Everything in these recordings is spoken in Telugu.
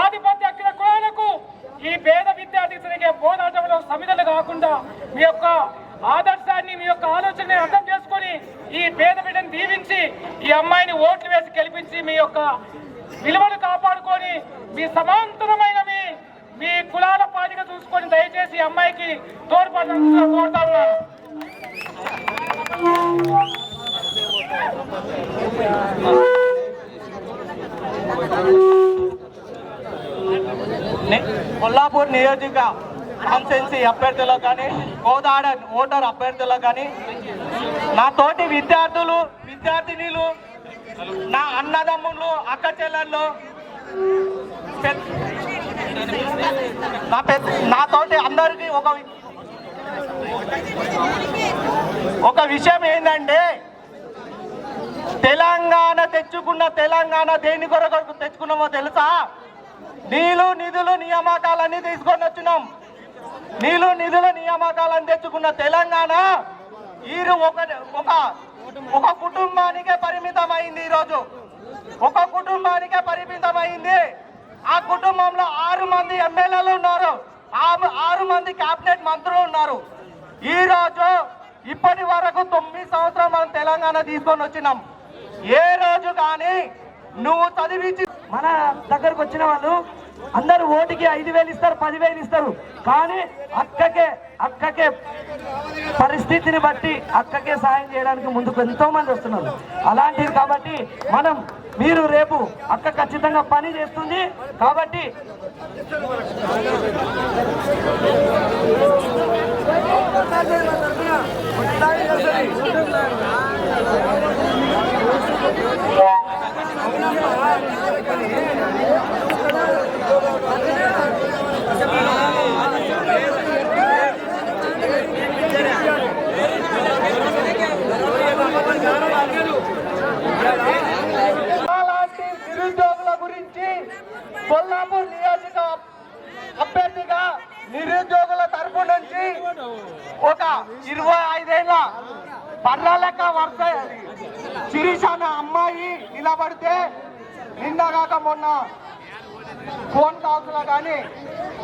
ఆధిపత్య అఖిల కులాలకు ఈ పేద విద్యార్థికి జరిగే పోరాటంలో సమిధలు కాకుండా మీ యొక్క ఆదర్శాన్ని మీ యొక్క ఆలోచనని అర్థం చేసుకొని ఈ పేద బిడ్డను దీవించి ఈ అమ్మాయిని ఓట్లు వేసి గెలిపించి మీ యొక్క విలువలు కాపాడుకొని మీ సమాంతరమైన మీ కులాల పాటిగా చూసుకొని దయచేసి ఈ అమ్మాయికి తోడ్పడాలని కోరుతా ఉన్నాను. కొల్లాపూర్ నియోజక కాన్స్టిట్యున్సీ అభ్యర్థులకు కానీ కోదాడ ఓటర్ అభ్యర్థులకు కానీ నా తోటి విద్యార్థినులు నా అన్నదమ్ములు అక్క చెల్లెళ్ళు నా తోటి అందరికీ ఒక విషయం ఏంటంటే తెలంగాణ దేని కొరకు తెచ్చుకున్నామో తెలుసా? నీళ్లు నిధులు నియామకాలన్నీ తీసుకొని వచ్చినాం. నీళ్లు నిధుల నియామకాలను తెచ్చుకున్న తెలంగాణ ఒక కుటుంబానికే పరిమితమైంది. ఈరోజు ఒక కుటుంబానికే పరిమితమైంది. ఆ కుటుంబంలో 6 మంది ఎమ్మెల్యేలు ఉన్నారు, 6 మంది కేబినెట్ మంత్రులు ఉన్నారు. ఈరోజు ఇప్పటి వరకు 9 సంవత్సరాలు మనం తెలంగాణ తీసుకొని వచ్చినాం. ఏ రోజు కానీ నువ్వు చదివించి మన దగ్గరకు వచ్చిన వాళ్ళు అందరూ ఓటుకి 5,000 ఇస్తారు, 10,000 ఇస్తారు. కానీ అక్కకే పరిస్థితిని బట్టి అక్కకే సాయం చేయడానికి ముందుకు ఎంతో మంది వస్తున్నారు. అలాంటిది కాబట్టి మీరు రేపు అక్క ఖచ్చితంగా పని చేస్తుంది. కాబట్టి నిరుద్యోగుల గురించి కొల్లాపూర్ నియోజక అభ్యర్థిగా నిరుద్యోగుల తరపు నుంచి ఒక 25 ఏళ్ల పర్లాలక వరుస శిరీష అన్న అమ్మాయి నిలబడితే నిన్నగాక మొన్న ఫోన్ కాల్స్ లో కానీ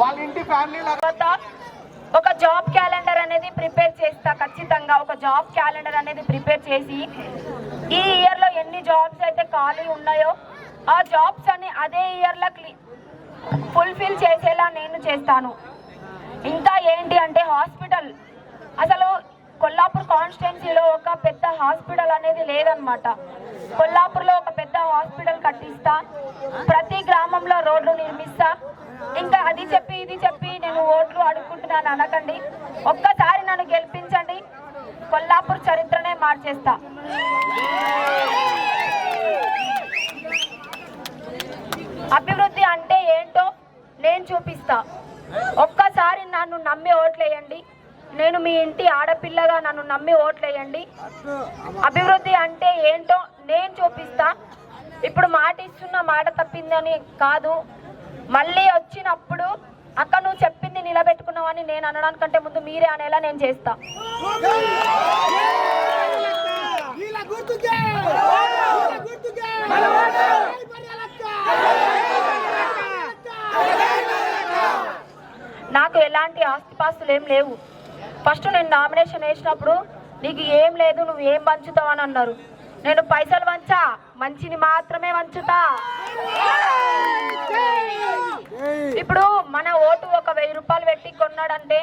వాళ్ళ ఇంటి ఫ్యామిలీ ఒక జాబ్ క్యాలెండర్ అనేది ప్రిపేర్ చేస్తా. ఖచ్చితంగా ఒక జాబ్ క్యాలెండర్ అనేది ప్రిపేర్ చేసి ఈ ఇయర్ లో ఎన్ని జాబ్స్ అయితే ఖాళీ ఉన్నాయో ఆ జాబ్స్ అన్ని అదే ఇయర్ లో ఫుల్ఫిల్ చేసేలా నేను చేస్తాను. ఇంకా ఏంటి అంటే హాస్పిటల్, అసలు కొల్లాపూర్ కాన్స్టిట్యున్సీలో ఒక పెద్ద హాస్పిటల్ అనేది లేదనమాట. కొల్లాపూర్లో ఒక పెద్ద హాస్పిటల్ కట్టిస్తా, ప్రతి గ్రామంలో రోడ్లు నిర్మిస్తా. ఇంకా అది చెప్పి ఇది చెప్పి నేను ఓట్లు అడుగుకుంటున్నాను అనకండి. ఒక్కసారి నన్ను గెలిపించండి, కొల్లాపూర్ చరిత్రనే మార్చేస్తా. అభివృద్ధి అంటే ఏంటో నేను చూపిస్తా. ఒక్కసారి నన్ను నమ్మి ఓట్లేయండి. నేను మీ ఇంటి ఆడపిల్లగా నన్ను నమ్మి ఓట్లేయండి. అభివృద్ధి అంటే ఏంటో నేను చూపిస్తా. ఇప్పుడు మాట ఇస్తున్న మాట తప్పిందని కాదు, మళ్ళీ వచ్చినప్పుడు అక్క నువ్వు చెప్పింది నిలబెట్టుకున్నావని నేను అనడానికంటే ముందు మీరే అనేలా నేను చేస్తా. నాకు ఎలాంటి ఆస్తిపాస్తులు ఏం లేవు. ఫస్ట్ నేను నామినేషన్ వేసినప్పుడు నీకు ఏం లేదు, నువ్వు ఏం పంచుతావు అని అన్నారు. నేను పైసలు వంచా, మంచిని మాత్రమే వంచుతా. ఇప్పుడు మన ఓటు ఒక 1000 రూపాయలు పెట్టి కొన్నాడంటే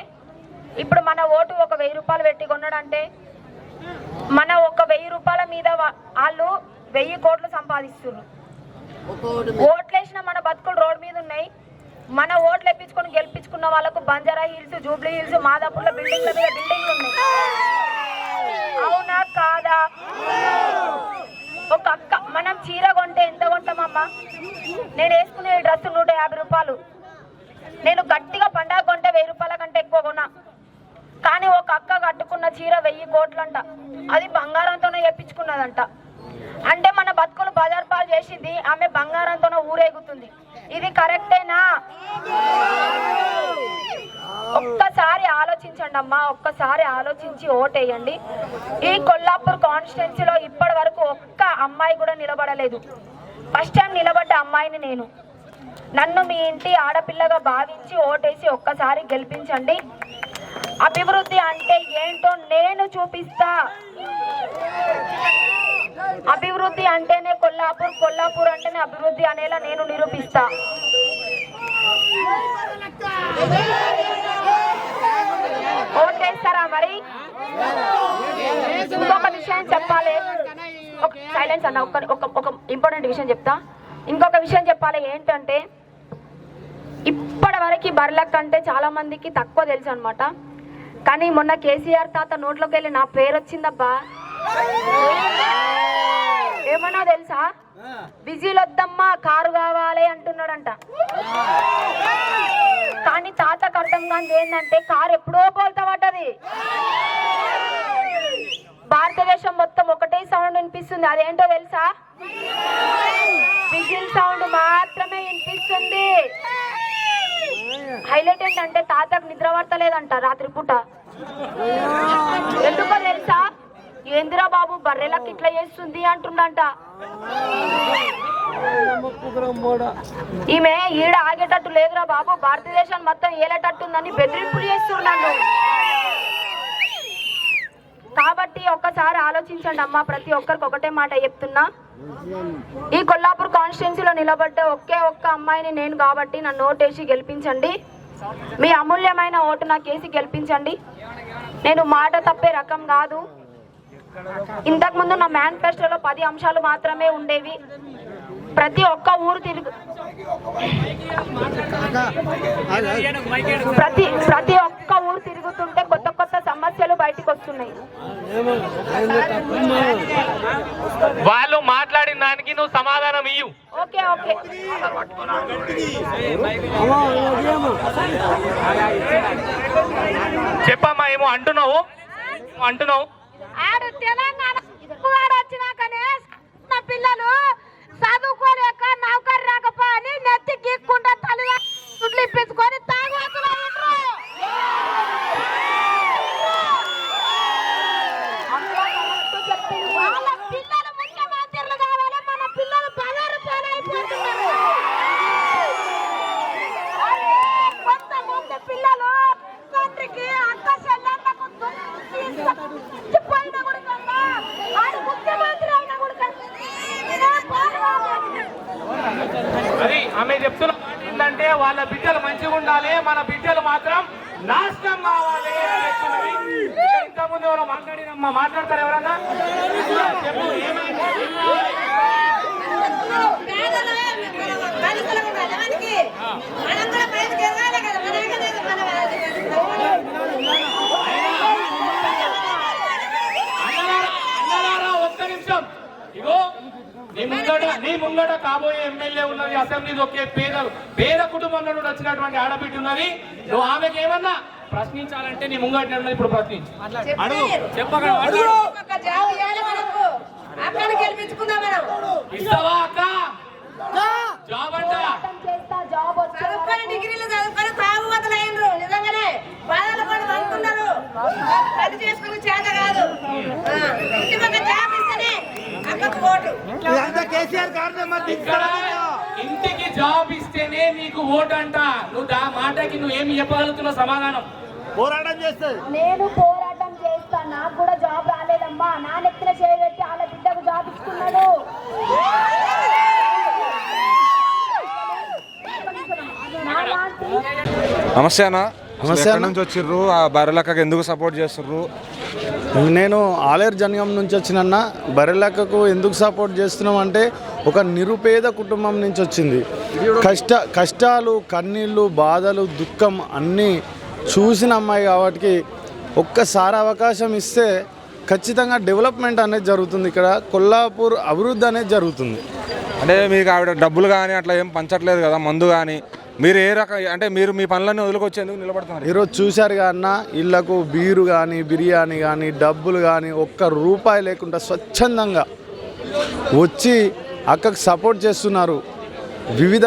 మన ఒక 1000 రూపాయల మీద వాళ్ళు 1000 కోట్లు సంపాదిస్తున్నారు. ఓట్లేసిన మన బతుకులు రోడ్ మీద ఉన్నాయి. మన ఓట్లు ఎప్పించుకొని గెలిపించుకున్న వాళ్ళకు బంజారా హిల్స్, జూబ్లీ హిల్స్, మాదాపూర్లో బిల్డింగ్ల మీద బిల్డింగ్లు ఉన్నాయి. అవునా అమ్మా, నేను వేసుకునే డ్రెస్ 150 రూపాయలు. నేను గట్టిగా పండగ కొంటే 1000 రూపాయల కంటే ఎక్కువ కొన్నా. కానీ ఒక అక్క కట్టుకున్న చీర 1000 కోట్లంట. అది బంగారంతోనే చేపించుకున్నదంట. అంటే మన బతుకులు బజార్ పాలు చేసింది ఆమె బంగారంతోనే ఊరేగుతుంది. ఇది కరెక్టేనా? ఒక్కసారి ఆలోచించండి అమ్మా, ఒక్కసారి ఆలోచించి ఓటేయండి. ఈ కొల్లాపూర్ కాన్స్టిట్యున్సీలో ఇప్పటి వరకు ఒక్క అమ్మాయి కూడా నిలబడలేదు. ఫస్ట్ టైం నిలబడ్డ అమ్మాయిని నేను. నన్ను మీ ఇంటి ఆడపిల్లగా భావించి ఓటేసి ఒక్కసారి గెలిపించండి. అభివృద్ధి అంటే ఏంటో నేను చూపిస్తా. అభివృద్ధి అంటేనే కొల్లాపూర్, కొల్లాపూర్ అంటేనే అభివృద్ధి అనేలా నేను నిరూపిస్తా. ఓటేస్తారా మరి? ఇంకొక విషయం చెప్పాలి. సైలెన్స్ అన్న, ఒక ఇంపార్టెంట్ విషయం చెప్తా. ఇంకొక విషయం చెప్పాలి ఏంటంటే, ఇప్పటి వరకు బర్లక్ అంటే చాలా మందికి తక్కువ తెలుసు అనమాట. కానీ మొన్న కేసీఆర్ తాత నోట్లోకి వెళ్ళి నా పేరు వచ్చిందబ్బా. ఏమన్నా తెలుసా? బిజీలు వద్దమ్మా, కారు కావాలి అంటున్నాడంట. కానీ తాతకు అర్థం కాని ఏంటంటే కారు ఎప్పుడో పోల్తా పడ్డది. భారతదేశం మొత్తం ఒకటే సౌండ్ వినిపిస్తుంది. అదేంటో తెలుసా? బిజిల్ సౌండ్ మాత్రమే వినిపిస్తుంది. హైలైట్ ఏంటంటే తాతకు నిద్ర పడతలేదంట రాత్రి పూట. ఎందుకో తెలుసా? ఏందిరా బాబు బర్రెలకు ఇట్లా చేస్తుంది అంటుండంట. ఈమె ఈడ ఆగేటట్టు లేదురా బాబు, భారతదేశం మొత్తం ఏలేటట్టుందని బెదిరింపులు చేస్తున్నాను. కాబట్టి ఒక్కసారి ఆలోచించండి అమ్మా. ప్రతి ఒక్కరికి ఒకటే మాట చెప్తున్నా, ఈ కొల్లాపూర్ కాన్స్టిట్యున్సీలో నిలబడ్డ ఒకే ఒక్క అమ్మాయిని నేను కాబట్టి నన్ను ఓటేసి గెలిపించండి. మీ అమూల్యమైన ఓటు నాకు వేసి గెలిపించండి. నేను మాట తప్పే రకం కాదు. ఇంతకుముందు నా మేనిఫెస్టోలో 10 అంశాలు మాత్రమే ఉండేవి. ప్రతి ఒక్క ఊరు ప్రతి ఒక్క ఊరు తిరుగుతుంటే కొత్త కొత్త సమస్యలు బయటకు వస్తున్నాయి. వాళ్ళు మాట్లాడిన దానికి నువ్వు సమాధానం ఇయ్యు. Okay okay. చెప్పమ్మా, ఏమో అంటున్నావు ఆడు తెలంగాణ వచ్చినాకనే నా పిల్లలు చదువుకోలేక నౌకరు రాకపో అని నెత్తి గీక్కుంటా తల్లిదండ్రులు ఇప్పించుకొని తాగుతున్నారు. వాళ్ళ పిల్లలు ముఖ్యమంత్రులు కావాలి, మన పిల్లలు బజారు పాలైపోతున్నారు. కొంతమంది పిల్లలు తండ్రికి అక్క చెల్లెళ్ళకు పోయిన కూడా ఆడు ముఖ్యమంత్రి అయినా కూడా అది ఆమె చెప్తున్న మాట ఏంటంటే వాళ్ళ బిడ్డలు మంచిగా ఉండాలి, మన బిడ్డలు మాత్రం నాశనం కావాలి. ఇంతకుముందు ఎవరో మాట్లాడినమ్మా, మాట్లాడతారు ఎవరన్నా? చెప్పు, ఏమైంది? ఒక్క నిమిషం. ఇగో నీ ముంగట కాబోయే ఎమ్మెల్యే ఉన్నది, అసెంబ్లీ ఒకే పేద కుటుంబం నుండి వచ్చినటువంటి ఆడబిడ్డ ఉన్నది. నువ్వు ఆమెకి ఏమన్నా ప్రశ్నించాలంటే నీ ముంగట ఉన్నది. ఇప్పుడు ప్రశ్నించు, అడుగు, చెప్పగలవా? ఇస్తావా అక్క జాబ్? అంట చదువుకొని డిగ్రీలు చదువుకొని తాగుబోతులైనరు, నిజంగానే బాధలు పడి అనుకున్నారు. పని చేసుకుని చేత కాదు, ఇంటి పక్క జాబ్ ఇస్తేనే అక్కకు ఓటు. ఇక్కడ ఇంటికి జాబ్ ఇస్తేనే నీకు ఓటు అంట. నువ్వు ఆ మాటకి నువ్వు ఏమి చెప్పగలుగుతున్నావు సమాధానం? పోరాటం చేస్తా. నేను పోరాటం చేస్తా. నాకు కూడా జాబ్ రాలేదమ్మా. నా నెత్తిన చేయబెట్టి వాళ్ళ బిడ్డకు జాబ్ ఇస్తున్నాడు. నమస్తే అన్న. ఎక్కడి నుంచి వచ్చిర్రు? ఆ బర్రెలక్కకి ఎందుకు సపోర్ట్ చేస్తుర్రు? నేను ఆలేరు జనగం నుంచి వచ్చినన్న. బర్రెలక్కకు ఎందుకు సపోర్ట్ చేస్తున్నాం అంటే, ఒక నిరుపేద కుటుంబం నుంచి వచ్చింది. కష్టాలు, కన్నీళ్ళు, బాధలు, దుఃఖం అన్నీ చూసిన అమ్మాయి కాబట్టి ఒక్కసారి అవకాశం ఇస్తే ఖచ్చితంగా డెవలప్మెంట్ అనేది జరుగుతుంది. ఇక్కడ కొల్లాపూర్ అభివృద్ధి అనేది జరుగుతుంది. అంటే మీకు ఆవిడ డబ్బులు కానీ అట్లా ఏం పంచట్లేదు కదా, మందు కానీ. మీరు ఏ రకం అంటే మీరు మీ పనులన్నీ వదులుకొచ్చేందుకు నిలబడుతున్నారు? ఈరోజు చూశారుగా అన్న, ఇళ్లకు బీరు కానీ బిర్యానీ కానీ డబ్బులు కానీ ఒక్క రూపాయి లేకుండా స్వచ్ఛందంగా వచ్చి అక్కకు సపోర్ట్ చేస్తున్నారు. వివిధ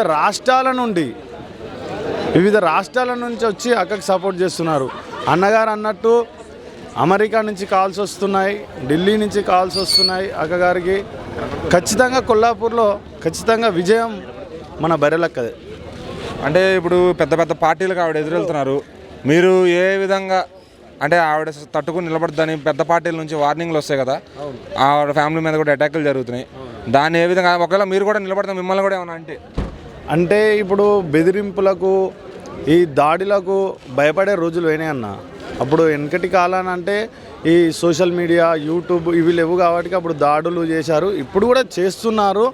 రాష్ట్రాల నుంచి వచ్చి అక్కకు సపోర్ట్ చేస్తున్నారు. అన్నగారు అన్నట్టు అమెరికా నుంచి కాల్స్ వస్తున్నాయి, ఢిల్లీ నుంచి కాల్స్ వస్తున్నాయి అక్కగారికి. ఖచ్చితంగా కొల్లాపూర్లో ఖచ్చితంగా విజయం మన బర్రెలక్కదే. అంటే ఇప్పుడు పెద్ద పెద్ద పార్టీలకు ఆవిడ ఎదురెళ్తున్నారు, మీరు ఏ విధంగా అంటే ఆవిడ తట్టుకుని నిలబడదని పెద్ద పార్టీల నుంచి వార్నింగ్లు వస్తాయి కదా, ఆవిడ ఫ్యామిలీ మీద కూడా అటాకులు జరుగుతున్నాయి, దాన్ని ఏ విధంగా ఒకవేళ మీరు కూడా నిలబడతాం మిమ్మల్ని కూడా ఏమన్నా అంటే ఇప్పుడు బెదిరింపులకు ఈ దాడులకు భయపడే రోజులు పోయినాయి అన్న. అప్పుడు వెనకటి కాలాన అంటే ఈ సోషల్ మీడియా యూట్యూబ్ ఇవి లేవు కాబట్టి అప్పుడు దాడులు చేశారు, ఇప్పుడు కూడా చేస్తున్నారు,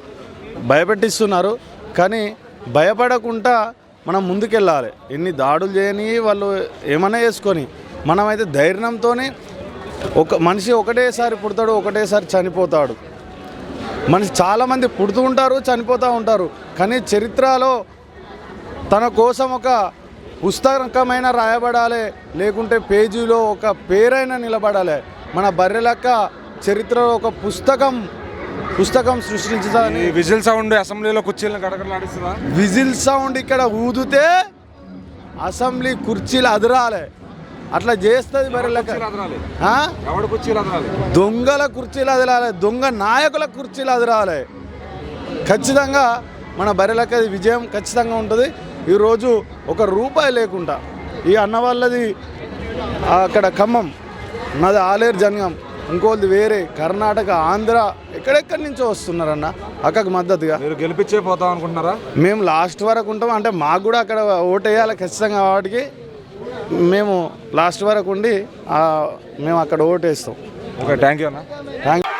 భయపెట్టిస్తున్నారు. కానీ భయపడకుండా మనం ముందుకెళ్ళాలి. ఎన్ని దాడులు చేయని వాళ్ళు ఏమైనా చేసుకొని మనమైతే ధైర్యంతోనే ఒక మనిషి ఒకటేసారి పుడతాడు, ఒకటేసారి చనిపోతాడు. మనిషి చాలామంది పుడుతూ ఉంటారు, చనిపోతూ ఉంటారు. కానీ చరిత్రలో తన కోసం ఒక పుస్తకమైన రాయబడాలి, లేకుంటే పేజీలో ఒక పేరైనా నిలబడాలి. మన బర్రెలక్క చరిత్రలో ఒక పుస్తకం సృష్టించాలని. విజిల్ సౌండ్ అసెంబ్లీలో కుర్చీలను గడగడలాడిస్తుందా? విజిల్ సౌండ్ ఇక్కడ ఊదితే అసెంబ్లీ కుర్చీలు అదరాలి, అట్లా చేస్తుంది బర్రెలక్క. దొంగల కుర్చీలు అదరాలి, దొంగ నాయకుల కుర్చీలు అదరాలి. ఖచ్చితంగా మన బర్రెలక్క విజయం ఖచ్చితంగా ఉంటుంది. ఈరోజు ఒక రూపాయి లేకుండా ఈ అన్న వాళ్ళది అక్కడ ఖమ్మం, నాది ఆలేరు జనగం, ఇంకోది వేరే కర్ణాటక, ఆంధ్ర, ఎక్కడెక్కడి నుంచో వస్తున్నారన్న అక్కకు మద్దతుగా. మీరు గెలిపించే పోతాం అనుకుంటున్నారా? మేము లాస్ట్ వరకు ఉంటాం, అంటే మాకు కూడా అక్కడ ఓటు వేయాలి ఖచ్చితంగా. వాటికి మేము లాస్ట్ వరకు ఉండి మేము అక్కడ ఓటు వేస్తాం. ఓకే, థ్యాంక్ యూ అన్న. Thank you.